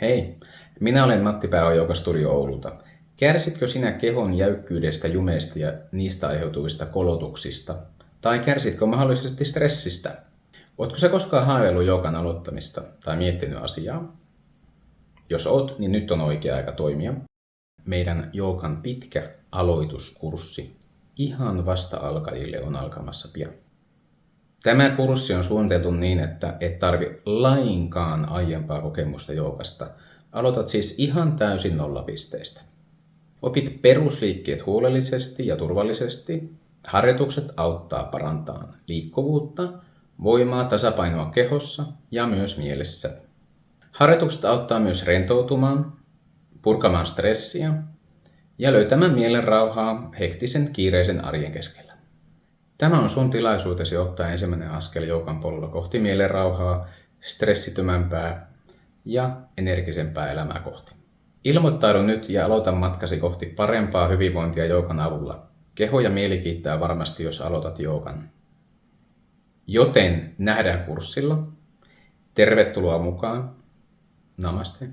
Hei, minä olen Matti Pääoja Studio Oululta. Kärsitkö sinä kehon jäykkyydestä, jumeista ja niistä aiheutuvista kolotuksista? Tai kärsitkö mahdollisesti stressistä? Ootko sä koskaan haaveillut joogan aloittamista tai miettinyt asiaa? Jos oot, niin nyt on oikea aika toimia. Meidän joogan pitkä aloituskurssi ihan vasta alkajille on alkamassa pian. Tämä kurssi on suunniteltu niin, että et tarvi lainkaan aiempaa kokemusta joogasta. Aloitat siis ihan täysin nollapisteestä. Opit perusliikkeet huolellisesti ja turvallisesti. Harjoitukset auttaa parantamaan liikkuvuutta, voimaa, tasapainoa kehossa ja myös mielessä. Harjoitukset auttaa myös rentoutumaan, purkamaan stressiä ja löytämään mielen rauhaa hektisen kiireisen arjen keskellä. Tämä on sun tilaisuutesi ottaa ensimmäinen askel joogan polulla kohti mielen rauhaa, stressitymämpää ja energisempää elämää kohti. Ilmoittaudu nyt ja aloita matkasi kohti parempaa hyvinvointia joogan avulla. Keho ja mieli kiittää varmasti, jos aloitat joogan. Joten nähdään kurssilla. Tervetuloa mukaan. Namaste.